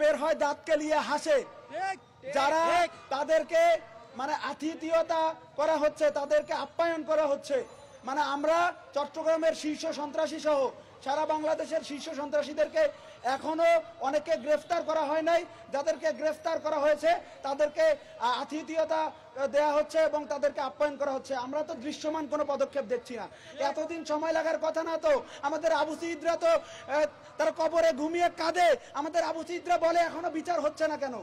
বের হয় দাঁত কেলিয়ে হাসে। যারা তাদেরকে মানে আতিথেয়তা করা হচ্ছে, তাদেরকে আপ্যায়ন করা হচ্ছে। মানে আমরা চট্টগ্রামের শীর্ষ সন্ত্রাসী সহ সারা বাংলাদেশের শীর্ষ সন্ত্রাসীদেরকে এখনো অনেকে গ্রেফতার করা হয় নাই। যাদেরকে গ্রেফতার করা হয়েছে তাদেরকে আতিথেয়তা দেয়া হচ্ছে এবং তাদেরকে আপ্যায়ন করা হচ্ছে। আমরা তো দৃশ্যমান কোনো পদক্ষেপ দেখছি না। এতদিন সময় লাগার কথা না তো? আমাদের আবু সাঈদরা তো তারা কবরে ঘুমিয়ে কাঁদে। আমাদের আবু সাঈদরা বলে এখনো বিচার হচ্ছে না কেন?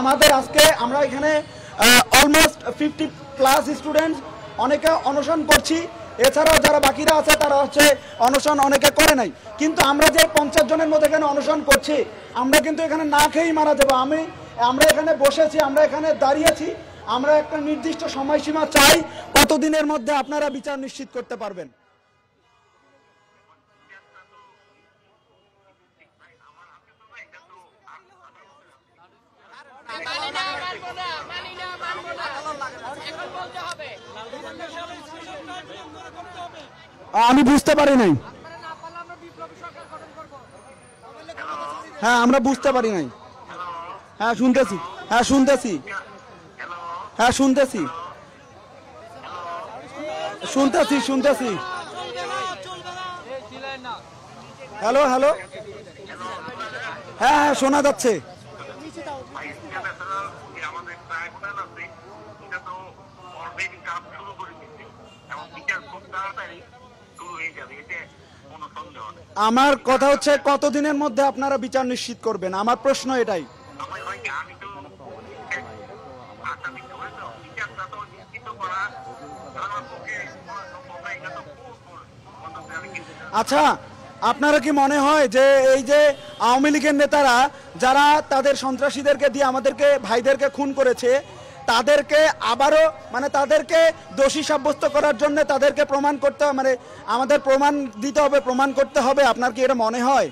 আমাদের আজকে আমরা এখানে অলমোস্ট 50+ স্টুডেন্ট অনেকে অনশন করছি। এছাড়াও যারা বাকিরা আছে তারা হচ্ছে অনশন অনেকে করে নাই। কিন্তু আমরা যে 50 জনের মধ্যে এখানে অনশন করছি, আমরা কিন্তু এখানে না খেয়েই মারা যাবো। আমরা এখানে বসেছি, আমরা এখানে দাঁড়িয়েছি। আমরা একটা নির্দিষ্ট সময়সীমা চাই, কতদিনের মধ্যে আপনারা বিচার নিশ্চিত করতে পারবেন। আমি বুঝতে পারি নাই। হ্যাঁ, আমরা বুঝতে পারি নাই। হ্যাঁ শুনতেছি, হ্যাঁ শুনতেছি, হ্যাঁ শুনতেছি, শুনতেছি, শুনতেছি। হ্যালো হ্যালো, হ্যাঁ হ্যাঁ শোনা যাচ্ছে। আমার কথা হচ্ছে কতদিনের মধ্যে আপনারা বিচার নিশ্চিত করবেন, আমার প্রশ্ন এটাই। আচ্ছা, আপনারা কি মনে হয় যে এই যে আওয়ামী লীগের নেতারা যারা তাদের সন্ত্রাসীদেরকে দিয়ে আমাদেরকে ভাইদেরকে খুন করেছে, তাদেরকে আবারও মানে তাদেরকে দোষী সাব্যস্ত করার জন্য তাদেরকে প্রমাণ করতে মানে আমাদের প্রমাণ দিতে হবে, প্রমাণ করতে হবে? আপনার কি এটা মনে হয়?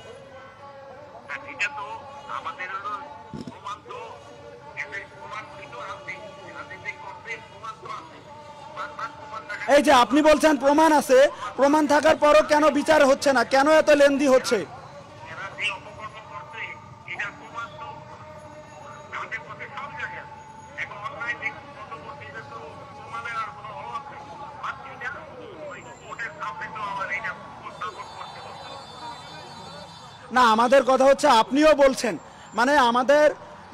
এই যে আপনি বলছেন প্রমাণ আছে, প্রমাণ থাকার পরও কেন বিচার হচ্ছে না? কেন এত লেন্দি হচ্ছে? না, আমাদের কথা হচ্ছে আপনিও বলছেন, মানে আমাদের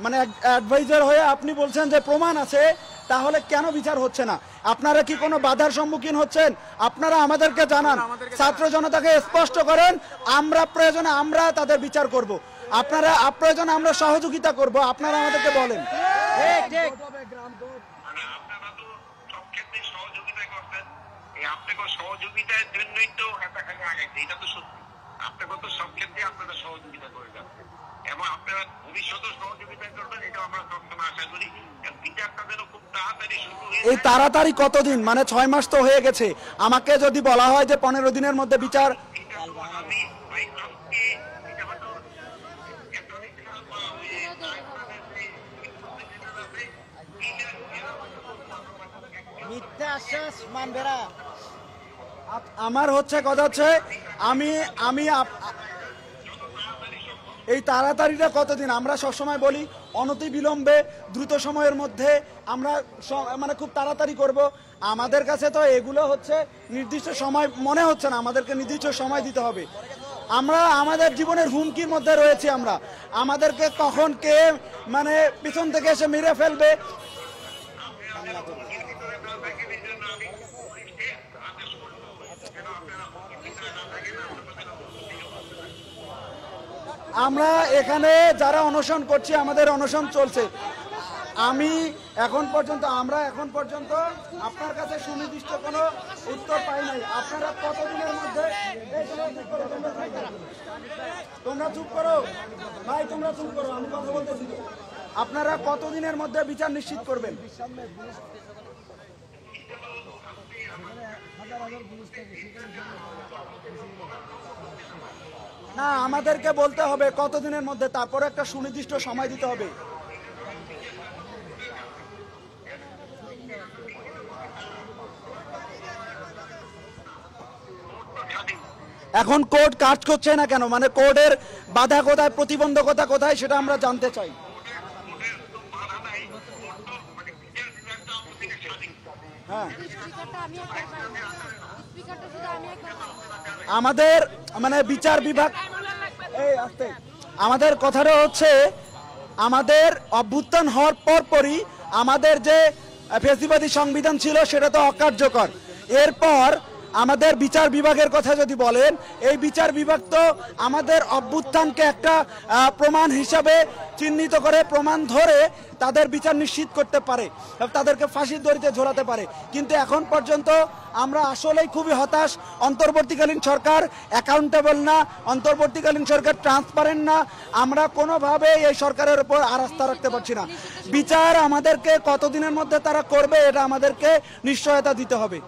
মানে অ্যাডভাইজার হয়ে আপনি বলছেন যে প্রমাণ আছে, তাহলে কেন বিচার হচ্ছে না? আপনারা কি কোনো বাধার সম্মুখীন হচ্ছেন? আপনারা আমাদেরকে জানান, ছাত্র জনতাকে স্পষ্ট করেন, আমরা প্রয়োজনে আমরা তাদের বিচার করব। আপনারা প্রয়োজনে আমরা সহযোগিতা করব, আপনারা আমাদেরকে বলেন। সহযোগিতার জন্যই তো এটা তো সত্যি। আপনাকে তো সব ক্ষেত্রে আপনারা সহযোগিতা করে যাচ্ছেন এবং আপনারা ভবিষ্যতেও সহযোগিতা করবেন, এটা আমরা সবসময় আশা করি। বিচারটা যেন খুব তাড়াতাড়ি শুরু হয়ে। এই তাড়াতাড়ি কতদিন? মানে 6 মাস তো হয়ে গেছে। আমাকে যদি বলা হয় যে 15 দিনের মধ্যে বিচার, মিথ্যা আশ্বাস মানবে না। আমার হচ্ছে কথা হচ্ছে আমি এই তাড়াতাড়িটা কতদিন? আমরা সবসময় বলি অনতি বিলম্বে, দ্রুত সময়ের মধ্যে আমরা মানে খুব তাড়াতাড়ি করব। আমাদের কাছে তো এগুলো হচ্ছে নির্দিষ্ট সময় মনে হচ্ছে না, আমাদেরকে নির্দিষ্ট সময় দিতে হবে। আমরা আমাদের জীবনের হুমকির মধ্যে রয়েছি। আমাদেরকে কখন কে মানে পিছন থেকে এসে মেরে ফেলবে, আমরা এখানে যারা অনশন করছি, আমাদের অনশন চলছে। আমরা এখন পর্যন্ত আপনার কাছে সুনির্দিষ্ট কোনো উত্তর পাই নাই। আপনারা কতদিনের মধ্যে, তোমরা চুপ করো ভাই, তোমরা চুপ করো, আমি কথা বলতেছি। আপনারা কতদিনের মধ্যে বিচার নিশ্চিত করবেন? না, আমাদেরকে বলতে হবে কতদিনের মধ্যে, তারপরে একটা সুনির্দিষ্ট সময় দিতে হবে। এখন কোর্ট কাজ করছে না কেন, মানে কোর্টের বাধা কোথায়, প্রতিবন্ধকতা কোথায়, সেটা আমরা জানতে চাই। হ্যাঁ, আমাদের মানে বিচার বিভাগ, এই আস্তে, আমাদের কথাটা হচ্ছে আমাদের অভ্যুত্থান হওয়ার পরপরই আমাদের যে ফ্যাসিবাদী সংবিধান ছিল সেটা তো অকার্যকর। এরপর আমাদের বিচার বিভাগের কথা যদি বলেন, এই বিচার বিভাগ তো আমাদের অভ্যুত্থানকে একটা প্রমাণ হিসাবে চিহ্নিত করে, প্রমাণ ধরে তাদের বিচার নিশ্চিত করতে পারে, তাদেরকে ফাঁসির দড়িতে ঝোলাতে পারে। কিন্তু এখন পর্যন্ত আমরা আসলেই খুবই হতাশ। অন্তর্বর্তীকালীন সরকার অ্যাকাউন্টেবল না, অন্তর্বর্তীকালীন সরকার ট্রান্সপারেন্ট না। আমরা কোনোভাবে এই সরকারের উপর আর আস্থা রাখতে পারছি না। বিচার আমাদেরকে কতদিনের মধ্যে তারা করবে, এটা আমাদেরকে নিশ্চয়তা দিতে হবে।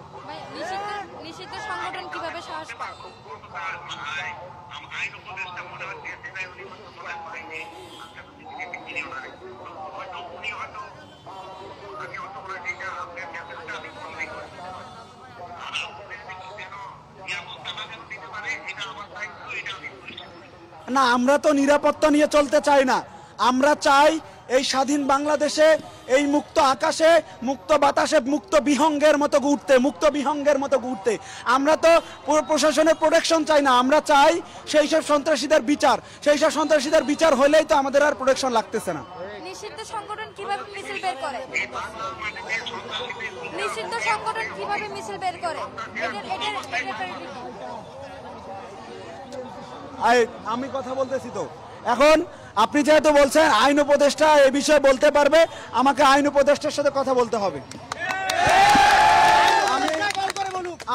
নিষিদ্ধ সংগঠন কিভাবে সাহস পায়? না, আমরা তো নিরাপত্তা নিয়ে চলতে চাই না। আমরা চাই এই স্বাধীন বাংলাদেশে, এই মুক্ত আকাশে, মুক্ত বাতাসে, মুক্ত বিহঙ্গের মতো ঘুরতে, মুক্ত বিহঙ্গের মতো ঘুরতে। আমরা তো প্রশাসনের প্রোটেকশন চাই না, আমরা চাই সেই সব সন্ত্রাসীদের বিচার। সেই সব সন্ত্রাসীদের বিচার হলেই তো আমাদের আর প্রোটেকশন লাগতেছে না। নিষিদ্ধ সংগঠন কিভাবে মিছিল বের করে? নিষিদ্ধ সংগঠন কিভাবে মিছিল বের করে? আমি কথা বলতেছি তো। এখন আপনি যেহেতু বলছেন আইন উপদেষ্টা এ বিষয়ে বলতে পারবে, আমাকে আইন উপদেষ্টার সাথে কথা বলতে হবে।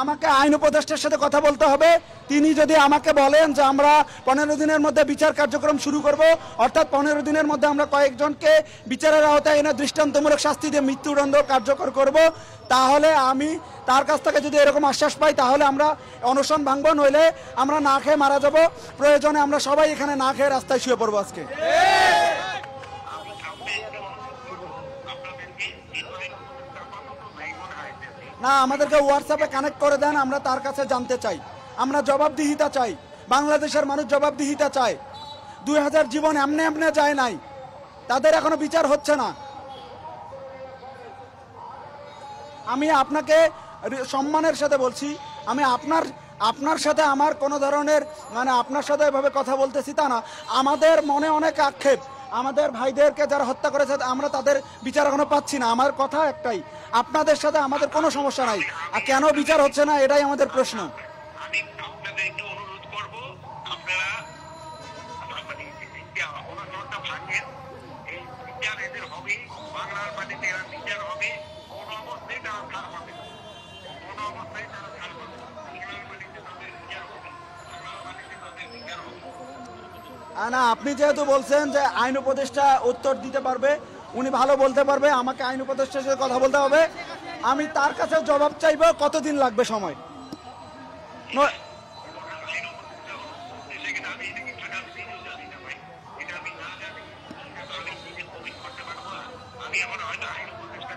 আমাকে আইন উপদেষ্টার সাথে কথা বলতে হবে। তিনি যদি আমাকে বলেন যে আমরা 15 দিনের মধ্যে বিচার কার্যক্রম শুরু করব, অর্থাৎ 15 দিনের মধ্যে আমরা কয়েকজনকে বিচারের আওতায় এনে দৃষ্টান্তমূলক শাস্তি দিয়ে মৃত্যুদণ্ড কার্যকর করব, তাহলে আমি তার কাছ থেকে যদি এরকম আশ্বাস পাই, তাহলে আমরা অনশন ভাঙব, নইলে আমরা না খেয়ে মারা যাব। প্রয়োজনে আমরা সবাই এখানে না খেয়ে রাস্তায় শুয়ে পড়বো আজকে। না, আমাদেরকে হোয়াটসঅ্যাপে কানেক্ট করে দেন, আমরা তার কাছে জানতে চাই। আমরা জবাবদিহিতা চাই, বাংলাদেশের মানুষ জবাবদিহিতা চায়। 2000 জীবন এমনি এমনি যায় নাই, তাদের এখনো বিচার হচ্ছে না। আমি আপনাকে সম্মানের সাথে বলছি, আমি আপনার সাথে আমার কোনো ধরনের মানে আপনার সাথে এভাবে কথা বলতেছি তা না। আমাদের মনে অনেক আক্ষেপ, আমাদের ভাইদেরকে যারা হত্যা করেছে আমরা তাদের বিচার এখনো পাচ্ছি না। আমার কথা একটাই, আপনাদের সাথে আমাদের কোনো সমস্যা নাই, আর কেন বিচার হচ্ছে না এটাই আমাদের প্রশ্ন। আমি আপনাদেরকে অনুরোধ করব, আপনারা ভাঙেন, এই বিচার এদের হবে, বাংলার মাটিতে এরা বিচার হবে। কোন অবস্থায় তারা ছাড় পাবে, কোন অবস্থায় তারা ছাড় পাবে। বাংলার মাটিতে তাদের বিচার হবে, বাংলার মাটিতে তাদের বিচার হবে। না, আপনি যেহেতু বলছেন যে আইন উপদেষ্টা উত্তর দিতে পারবে, উনি ভালো বলতে পারবে, আমাকে আইন উপদেষ্টার সাথে কথা বলতে হবে। আমি তার কাছে জবাব চাইবো, কতদিন লাগবে সময়। আমি আমার হয়তো আইন উপদেষ্টা